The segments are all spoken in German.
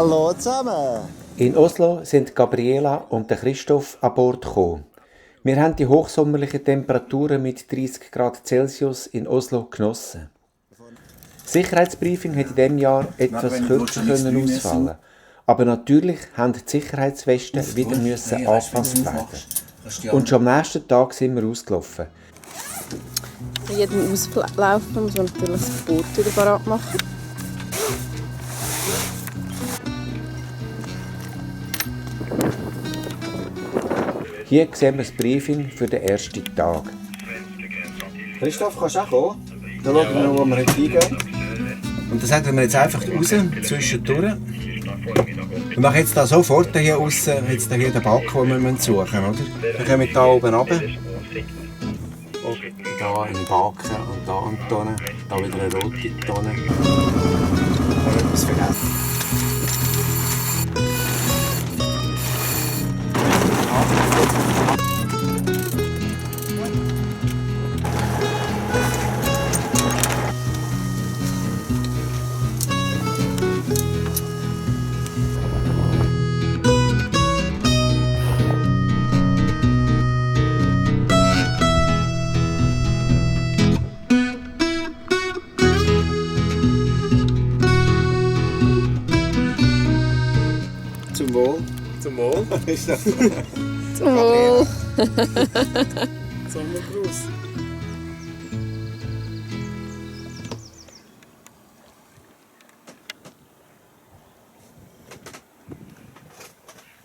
Hallo zusammen! In Oslo sind Gabriela und der Christoph an Bord gekommen. Wir haben die hochsommerlichen Temperaturen mit 30 Grad Celsius in Oslo genossen. Das Sicherheitsbriefing hätte in diesem Jahr etwas kürzer ausfallen. Aber natürlich haben die Sicherheitswesten wieder angepasst werden. Und schon am nächsten Tag sind wir ausgelaufen. Bei jedem Auslaufen muss man natürlich das Boot wieder parat machen. Hier sehen wir das Briefing für den ersten Tag. Christoph, kannst du auch kommen? Dann schauen wir noch, wo wir heute hingehen. Und das hätten wir jetzt einfach raus, zwischendurch. Und dann jetzt da sofort hier aussen, jetzt hier den Balkon, den wir suchen, oder? Dann kommen wir hier oben runter. Da in den Balken und da an die Tonne. Da wieder eine rote Tonne. Ich habe etwas vergessen. Zum Wohl. Zum Wohl. Zum Wohl. Sommergruß.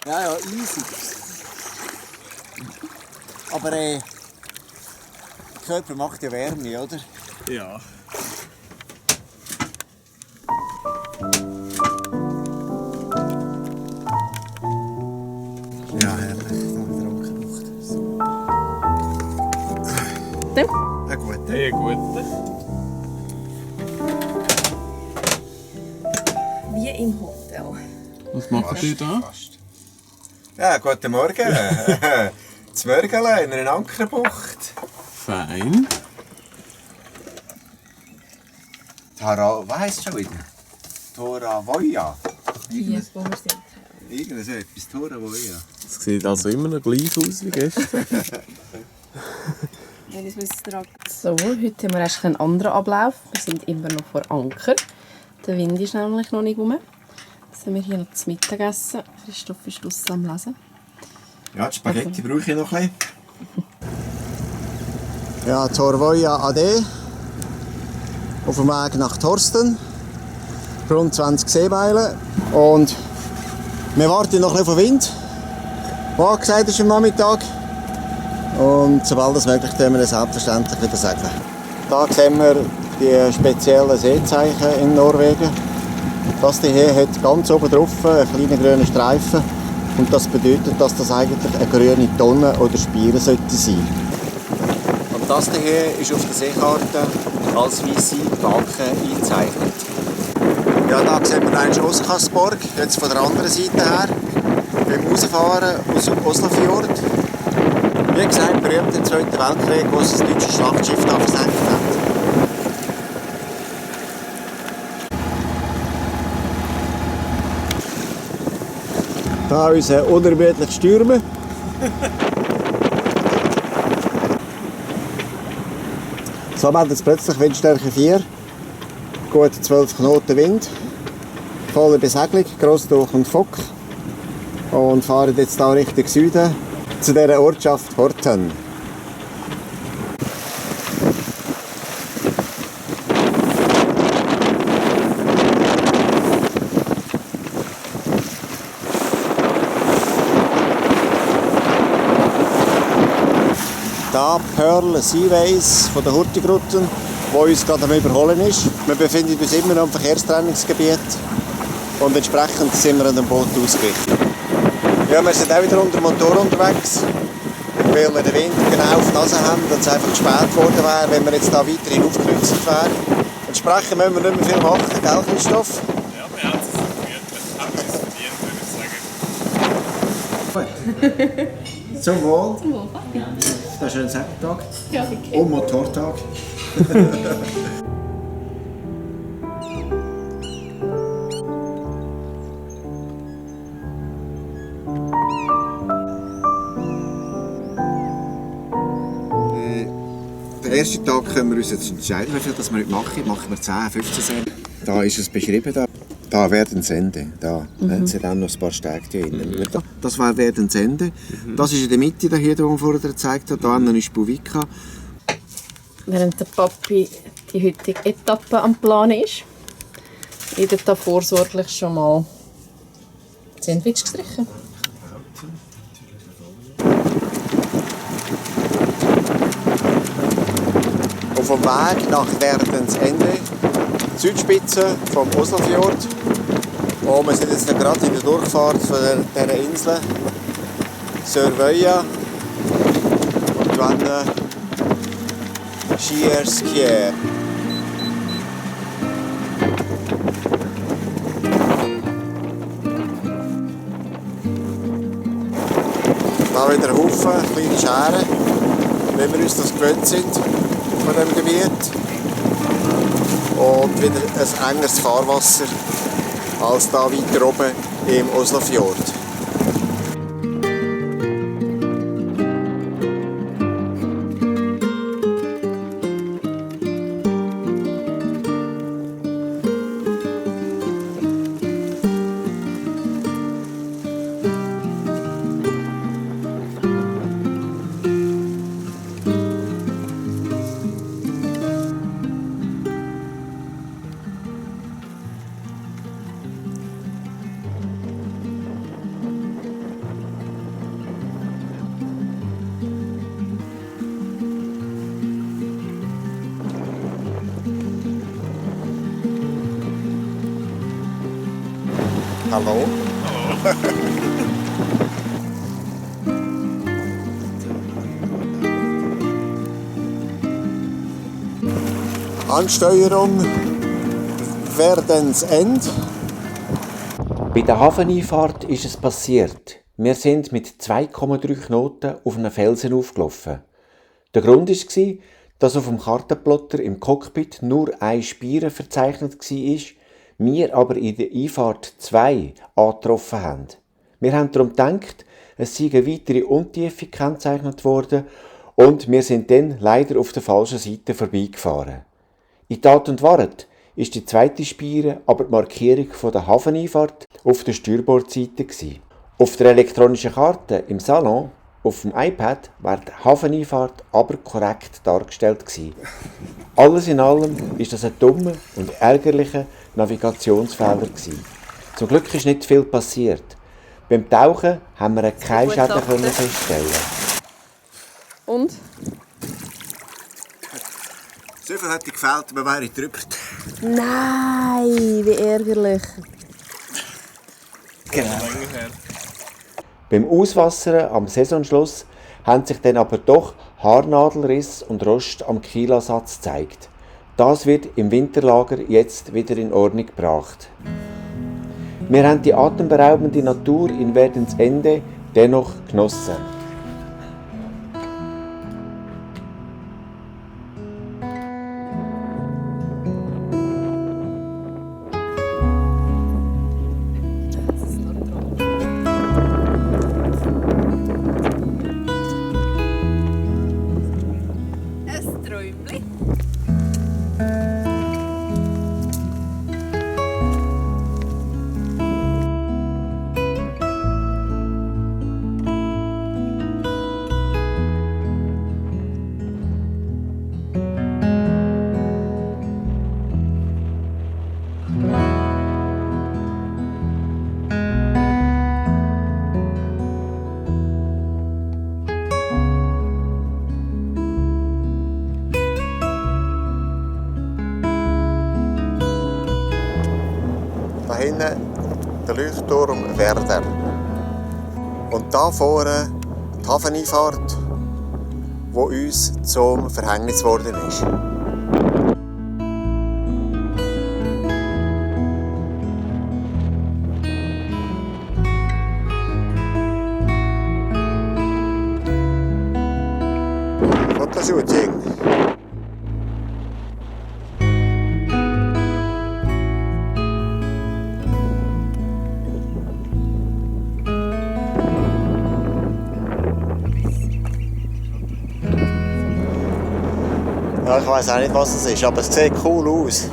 Ja, easy. Aber der Körper macht ja Wärme, oder? Ja. Ja, herrlich. Da haben wir auch gemacht. So. Dem? Ja, gut. Hey, gut. Wie im Hotel. Was macht ihr da? Ja, guten Morgen. Das Mörgele in einer Ankerbucht. Fein. Was heisst es schon wieder? Toravoja. Hier, wo wir sind. Irgendwas etwas. Toravoja. Es sieht also immer noch gleich aus wie gestern. So, heute haben wir erst einen anderen Ablauf. Wir sind immer noch vor Anker. Der Wind ist nämlich noch nicht rum. Jetzt haben wir hier noch das Mittagessen. Christoph ist draussen am Lesen. Ja, die Spaghetti brauche ich noch ein bisschen. Ja, Torvoja AD. Auf dem Weg nach Thorsten. Rund 20 Seemeilen. Und wir warten noch ein bisschen auf den Wind, der angesagt ist am Nachmittag. Und sobald es möglich ist, können wir das selbstverständlich wieder segeln. Hier sehen wir die speziellen Seezeichen in Norwegen. Das hier hat ganz oben drauf einen kleinen grünen Streifen. Und das bedeutet, dass das eigentlich eine grüne Tonne oder Spire sollte sein. Und das hier ist auf der Seekarte als weisse Balken eingezeichnet. Ja, da sehen wir einen Oskarsborg, jetzt von der anderen Seite her, beim Rausfahren aus dem Oslofjord. Wie gesagt, berühmt im Zweiten Weltkrieg, wo es das deutsche Schlachtschiff da versenkt hat. Da unser unermüdlicher Stürmer. So meldet es plötzlich Windstärke 4, gut 12 Knoten Wind, volle Besegelung, Grossdurch und Fock und fahren jetzt hier Richtung Süden zu dieser Ortschaft Horten. Da Pearl Seaways von der Hurtigruten, die uns gerade am Überholen ist. Wir befinden uns immer noch im Verkehrstrainingsgebiet und entsprechend sind wir an dem Boot ausgerichtet. Ja, wir sind auch wieder unter dem Motor unterwegs, weil wir den Wind genau auf die Nase haben und es einfach zu spät geworden wäre, wenn wir jetzt da weiterhin aufgerüstet wären. Entsprechend müssen wir nicht mehr viel machen, gell Christoph? Ja, wir haben es gemütlich. Haben wir es verdient, würde ich sagen. Gut. Zum Wohl. Zum Wohl. Das ist ein schöner Sättertag. Ja, okay. Und Motortag. ersten Tag können wir uns jetzt entscheiden, wie viel das wir heute machen. Machen wir 10, 15 Cent. Da ist es beschrieben. Da Werdensende. Da haben sie dann noch ein paar Stege drin. Das war Werdensende. Das ist in der Mitte, hier, die wir vorher gezeigt haben. Da ist Buvika. Während der Papi die heutige Etappe am Plan ist, wird da vorsorglich schon mal das Sandwich gestrichen. Auf dem Weg nach Werdensende, die Südspitze vom Oslofjord. Und wir sind jetzt gerade in der Durchfahrt von dieser Insel Surveja und dann Skierskier. Da wieder ein Haufen kleine Scheren, wie wir uns das gewöhnt sind von diesem Gebiet. Und wieder ein engeres Fahrwasser als da weiter oben im Oslofjord. Hallo. Ansteuerung Werdensend. Bei der Hafeneinfahrt ist es passiert. Wir sind mit 2,3 Knoten auf einen Felsen aufgelaufen. Der Grund war, dass auf dem Kartenplotter im Cockpit nur eine Spire verzeichnet war, wir aber in der Einfahrt 2 angetroffen haben. Wir haben darum gedacht, es sei eine weitere Untiefe gekennzeichnet worden und wir sind dann leider auf der falschen Seite vorbeigefahren. In Tat und Wahrheit ist die zweite Spire aber die Markierung von der Hafeneinfahrt auf der Steuerbordseite gewesen. Auf der elektronischen Karte im Salon auf dem iPad war die Hafeneinfahrt aber korrekt dargestellt gewesen. Alles in allem ist das ein dummer und ärgerlicher Navigationsfehler gewesen. Zum Glück ist nicht viel passiert. Beim Tauchen haben wir keine Schäden feststellen. Und? So viel hätte gefehlt, man wäre drüber. Nein, wie ärgerlich. Genau. Beim Auswassern am Saisonschluss haben sich dann aber doch Haarnadelriss und Rost am Kielansatz gezeigt. Das wird im Winterlager jetzt wieder in Ordnung gebracht. Wir haben die atemberaubende Natur in Werdensende dennoch genossen. Da hinten der Leuchtturm Werder. Und da vorne die Hafeneinfahrt, die uns zum Verhängnis geworden ist. Fotoshooting. Ja, ich weiß auch nicht, was es ist, aber es sieht cool aus.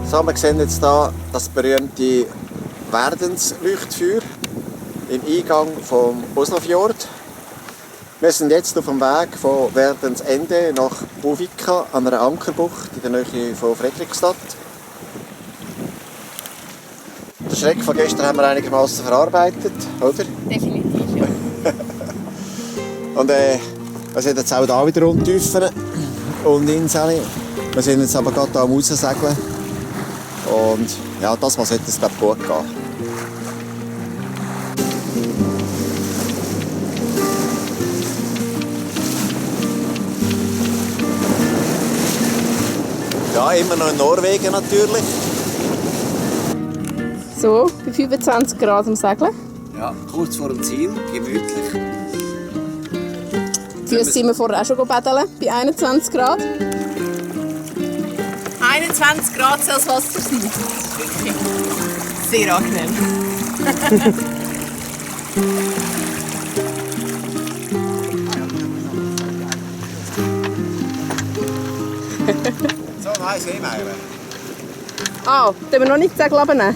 So, wir sehen jetzt hier das berühmte Werdensleuchtfeuer im Eingang vom Oslofjord. Wir sind jetzt auf dem Weg von Werdensende nach Buvika an einer Ankerbucht in der Nähe von Fredrikstad. Den Schreck von gestern haben wir einigermaßen verarbeitet, oder? Definitiv, ja. Und wir sind jetzt auch hier wieder Untiefen und Inseln. Wir sind jetzt aber gerade hier am Raussegeln. Und ja, das sollte es glaube ich gut gehen. Ja, immer noch in Norwegen natürlich. So, bei 25 Grad am Segeln. Ja, kurz vor dem Ziel, gemütlich. Die Füße sind wir vorher auch schon baden, bei 21 Grad. 21 Grad soll das Wasser sein. Wirklich sehr angenehm. So, nein, Seemeilen. Ah, dürfen wir noch nicht Segel runternehmen?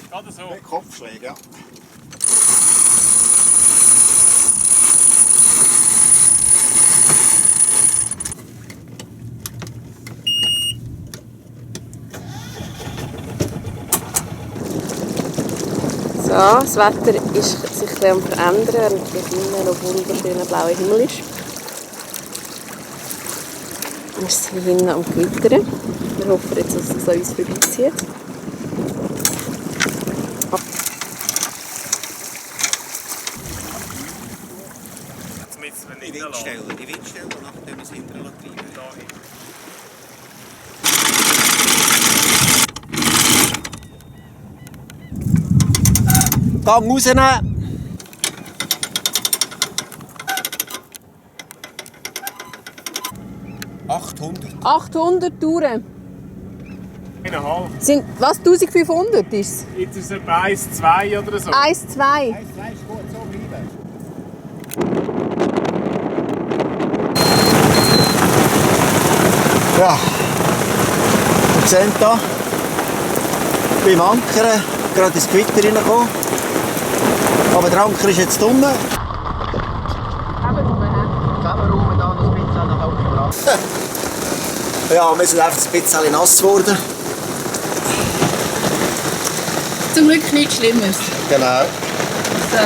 Gerade so. Mit Kopfschlägen, ja. So, das Wetter ist sich ein bisschen am Verändern, während hier hinten noch wunderschöner blauer Himmel ist. Wir sind hier hinten am Gewittern. Wir hoffen jetzt, dass es an uns vorbeizieht. Die Windstelle, nachdem wir es hinterher treiben. Gang rausnehmen! 800 Touren. 1,5. Sind, was, 1500 ist es? Jetzt ist es etwa 1, 2 oder so. 1, 2. ist gut, so bleiben. Ja, wir sehen hier beim Ankern gerade ins Gewitter reingekommen. Aber der Anker ist jetzt unten. Käferraum da noch ein bisschen nach oben gebracht. Ja, wir sind einfach ein bisschen nass geworden. Zum Glück nichts Schlimmes. Genau. So.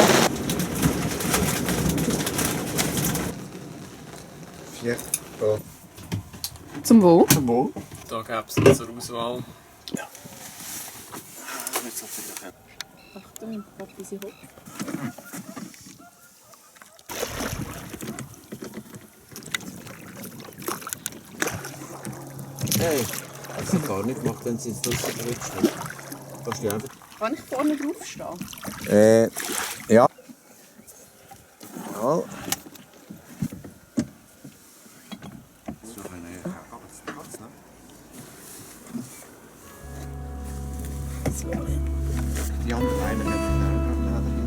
4. Oh. Zum Wohl. Zum Wohl. Da gäbe es noch zur Auswahl. Achtung, warte, wie sie hoch. Hey, das hat gar nicht gemacht, wenn sie ins Wasser gerutscht haben. Kannst du einfach... Kann ich vorne drauf stehen? Ja. Ja. Die anderen Beine hätte ich auch da hinten.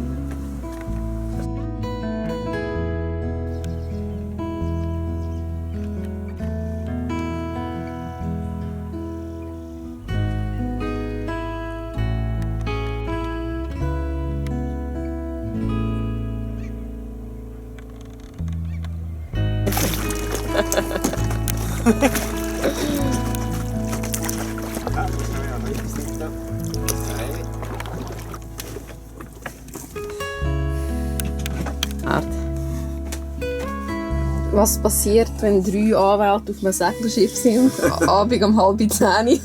Was passiert, wenn 3 Anwälte auf einem Segelschiff sind, am Abend um 9:30?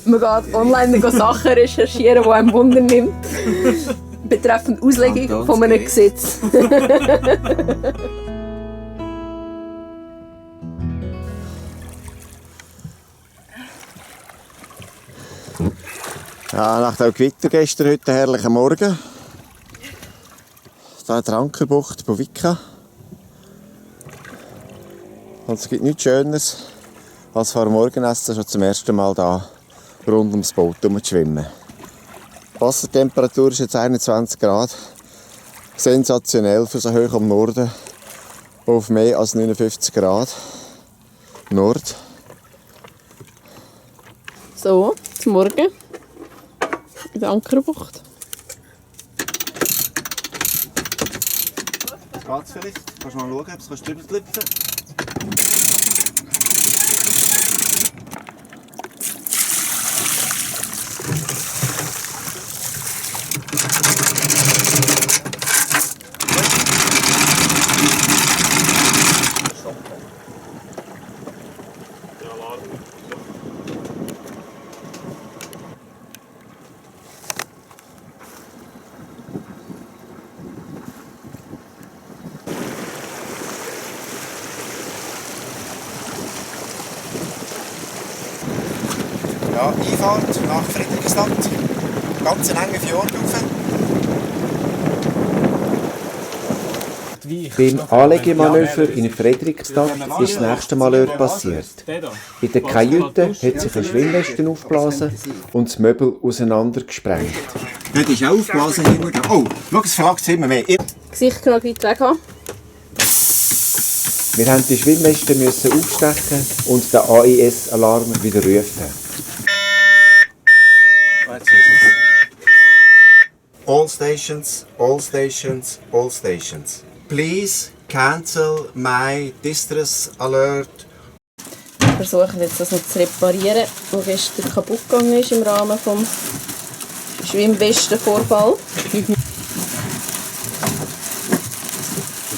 Man geht online Sachen recherchieren, die einem Wunder nimmt. Betreffend Auslegung von einem Gesetz. Ja, nach dem Gewitter gestern, heute herrlichen Morgen. Hier in der Ankerbucht Bovicka. Und es gibt nichts Schöneres, als vor dem Morgenessen schon zum ersten Mal hier rund ums Boot zu schwimmen. Die Wassertemperatur ist jetzt 21 Grad. Sensationell für so hoch am Norden. Auf mehr als 59 Grad. Nord. So, zum Morgen. In der Ankerbucht. Geht's vielleicht? Kannst du mal schauen, ob es drüber schlüpfen kann? Ja, Einfahrt nach Friedrichstadt. Ganz einen engen Fjord rauf. Beim Anlegemanöver in Friedrichstadt ist das nächste Malheur passiert. In der Kajüte hat sich ein Schwimmwesten aufgeblasen und das Möbel auseinandergesprengt. Dort ist auch aufgeblasen hinten. Oh, schau, es verlagert immer mehr. Gesicht genug weit weg haben. Wir mussten die Schwimmwesten aufstechen und den AIS-Alarm wieder rufen. All stations, all stations, all stations. Please cancel my distress alert. Wir versuchen jetzt das noch zu reparieren, was gestern kaputt gegangen ist im Rahmen des Schwimmwestenvorfalls.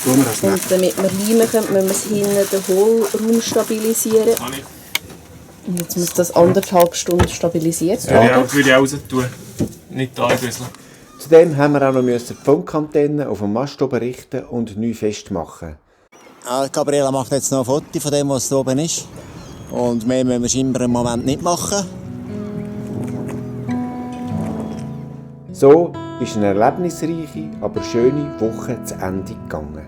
Und damit wir reimen können, müssen wir hinten den Hohlraum stabilisieren. Und jetzt muss das 1,5 Stunden stabilisiert werden. Würde ich raus tun. Nicht da ein bisschen. Zudem haben wir auch noch die Funkantenne auf dem Mast oben richten und neu festmachen. Gabriela macht jetzt noch ein Foto von dem, was da oben ist. Und mehr müssen wir scheinbar im Moment nicht machen. So ist eine erlebnisreiche, aber schöne Woche zu Ende gegangen.